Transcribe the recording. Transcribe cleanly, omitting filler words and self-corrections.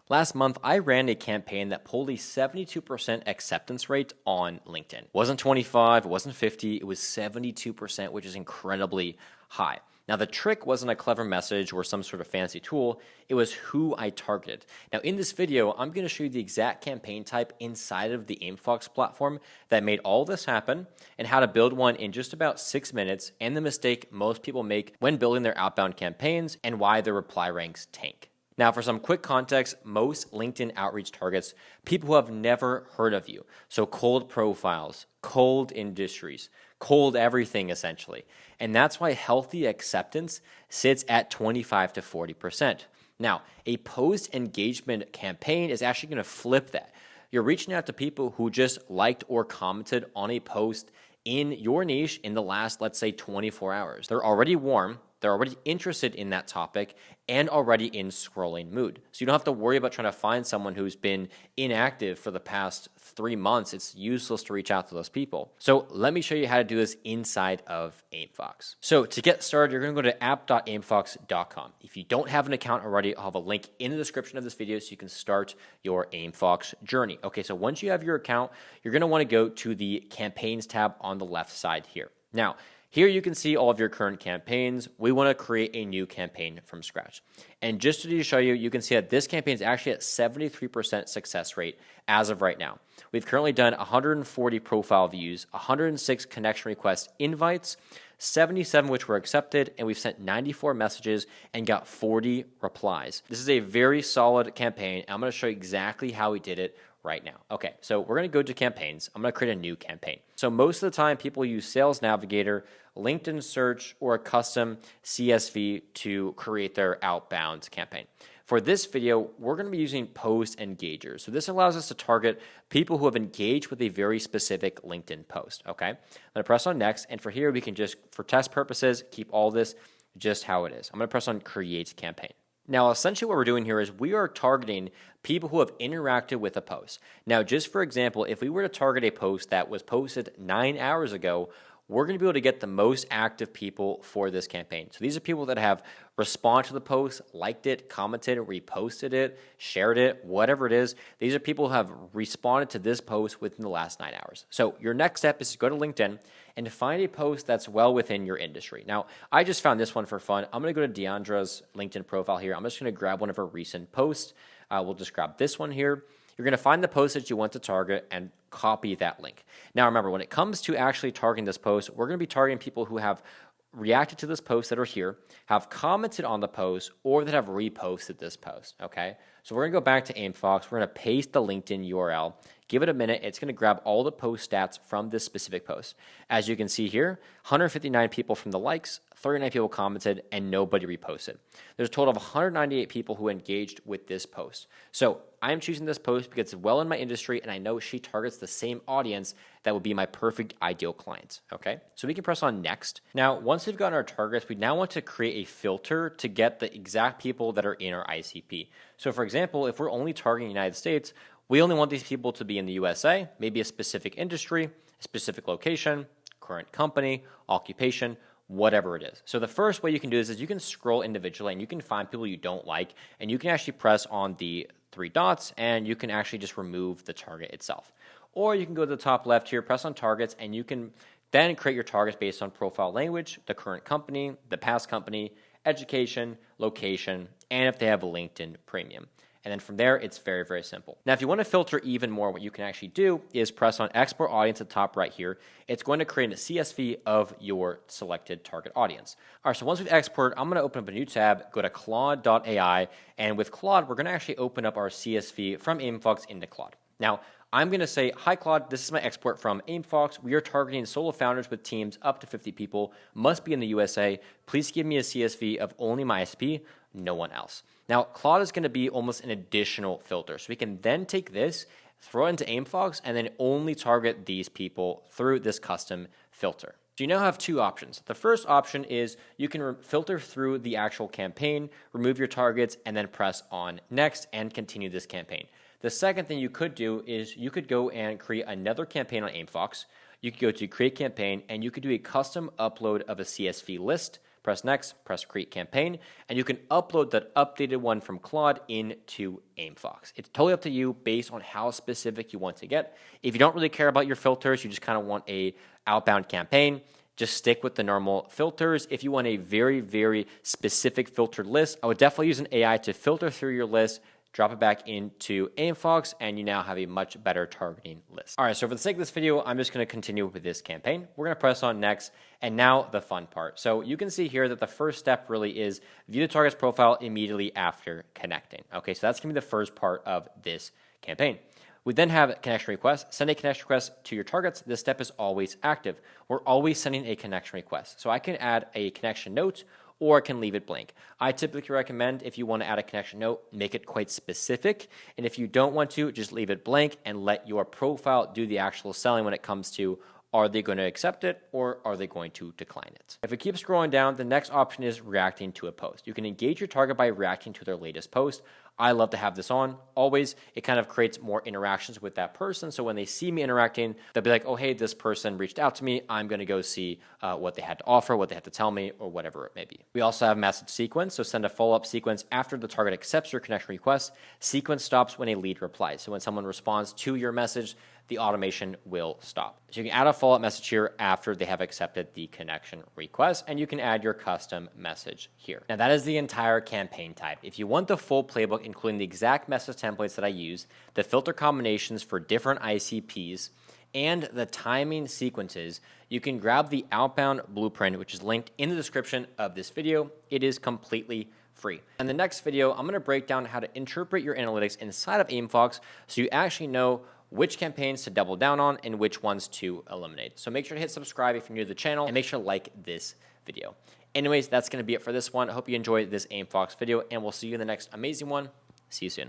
Last month, I ran a campaign that pulled a 72% acceptance rate on LinkedIn. It wasn't 25, it wasn't 50, it was 72%, which is incredibly high. Now, the trick wasn't a clever message or some sort of fancy tool, it was who I targeted. Now, in this video, I'm going to show you the exact campaign type inside of the Aimfox platform that made all this happen and how to build one in just about 6 minutes and the mistake most people make when building their outbound campaigns and why their reply ranks tank. Now, for some quick context, most LinkedIn outreach targets people who have never heard of you. So cold profiles, cold industries, cold everything essentially. And that's why healthy acceptance sits at 25 to 40%. Now, a post engagement campaign is actually going to flip that. You're reaching out to people who just liked or commented on a post in your niche in the last, let's say, 24 hours. They're already warm. They're already interested in that topic and already in scrolling mood. So you don't have to worry about trying to find someone who's been inactive for the past 3 months. It's useless to reach out to those people. So let me show you how to do this inside of Aimfox. So to get started, you're going to go to app.aimfox.com. If you don't have an account already, I'll have a link in the description of this video so you can start your Aimfox journey. Okay, so once you have your account, you're going to want to go to the campaigns tab on the left side here. Now, here you can see all of your current campaigns. We want to create a new campaign from scratch. And just to show you, you can see that this campaign is actually at 73% success rate as of right now. We've currently done 140 profile views, 106 connection request invites, 77 which were accepted, and we've sent 94 messages and got 40 replies. This is a very solid campaign. I'm going to show you exactly how we did it right now. Okay, so we're going to go to campaigns. I'm going to create a new campaign. So most of the time, people use Sales Navigator, LinkedIn Search, or a custom CSV to create their outbound campaign. For this video, we're going to be using Post Engagers. So this allows us to target people who have engaged with a very specific LinkedIn post. Okay, I'm going to press on Next, and for here, we can just, for test purposes, keep all this just how it is. I'm going to press on Create Campaign. Now, essentially what we're doing here is we are targeting people who have interacted with a post. Now, just for example, if we were to target a post that was posted 9 hours ago, we're going to be able to get the most active people for this campaign. So these are people that have responded to the post, liked it, commented, reposted it, shared it, whatever it is. These are people who have responded to this post within the last 9 hours. So your next step is to go to LinkedIn and to find a post that's well within your industry. Now, I just found this one for fun. I'm going to go to Deandra's LinkedIn profile here. I'm just going to grab one of her recent posts. We'll just grab this one here. You're going to find the post that you want to target and copy that link. Now, remember, when it comes to actually targeting this post, we're going to be targeting people who have reacted to this post that are here, have commented on the post, or that have reposted this post, okay? So we're going to go back to Aimfox. We're going to paste the LinkedIn URL. Give it a minute. It's going to grab all the post stats from this specific post. As you can see here, 159 people from the likes, 39 people commented, and nobody reposted. There's a total of 198 people who engaged with this post. So I'm choosing this post because it's well in my industry, and I know she targets the same audience that would be my perfect ideal client, okay? So we can press on Next. Now, once we've gotten our targets, we now want to create a filter to get the exact people that are in our ICP. So for example, if we're only targeting the United States, we only want these people to be in the USA, maybe a specific industry, a specific location, current company, occupation, whatever it is. So the first way you can do this is you can scroll individually and you can find people you don't like, and you can actually press on the 3 dots and you can actually just remove the target itself. Or you can go to the top left here, press on targets, and you can then create your targets based on profile language, the current company, the past company, education, location, and if they have a LinkedIn Premium. And then from there, it's very, very simple. Now, if you want to filter even more, what you can actually do is press on Export Audience at the top right here. It's going to create a CSV of your selected target audience. All right, so once we've exported, I'm going to open up a new tab, go to Claude.ai, and with Claude, we're going to actually open up our CSV from Aimfox into Claude. Now, I'm going to say, hi, Claude, this is my export from Aimfox. We are targeting solo founders with teams up to 50 people, must be in the USA. Please give me a CSV of only my ISP, no one else. Now, Claude is going to be almost an additional filter. So we can then take this, throw it into Aimfox, and then only target these people through this custom filter. So you now have 2 options. The first option is you can filter through the actual campaign, remove your targets, and then press on Next and continue this campaign. The second thing you could do is you could go and create another campaign on Aimfox. You could go to Create Campaign, and you could do a custom upload of a CSV list press next, press create campaign, and you can upload that updated one from Claude into Aimfox. It's totally up to you based on how specific you want to get. If you don't really care about your filters, you just kind of want a outbound campaign, just stick with the normal filters. If you want a very, very specific filtered list, I would definitely use an AI to filter through your list, drop it back into Aimfox, and you now have a much better targeting list. All right, so for the sake of this video, I'm just gonna continue with this campaign. We're gonna press on next, and now the fun part. So you can see here that the first step really is view the target's profile immediately after connecting. Okay, so that's gonna be the first part of this campaign. We then have connection request. Send a connection request to your targets. This step is always active. We're always sending a connection request. So I can add a connection note or I can leave it blank. I typically recommend if you want to add a connection note, make it quite specific. And if you don't want to, just leave it blank and let your profile do the actual selling when it comes to are they going to accept it or are they going to decline it? If we keep scrolling down, the next option is reacting to a post. You can engage your target by reacting to their latest post. I love to have this on always. It kind of creates more interactions with that person. So when they see me interacting, they'll be like, oh, hey, this person reached out to me. I'm going to go see what they had to offer, what they had to tell me, or whatever it may be. We also have message sequence. So send a follow-up sequence after the target accepts your connection request. Sequence stops when a lead replies. So when someone responds to your message, the automation will stop. So you can add a follow-up message here after they have accepted the connection request, and you can add your custom message here. Now that is the entire campaign type. If you want the full playbook, including the exact message templates that I use, the filter combinations for different ICPs, and the timing sequences, you can grab the outbound blueprint, which is linked in the description of this video. It is completely free. In the next video, I'm gonna break down how to interpret your analytics inside of Aimfox so you actually know which campaigns to double down on and which ones to eliminate. So make sure to hit subscribe if you're new to the channel and make sure to like this video. Anyways, that's going to be it for this one. I hope you enjoyed this Aimfox video and we'll see you in the next amazing one. See you soon.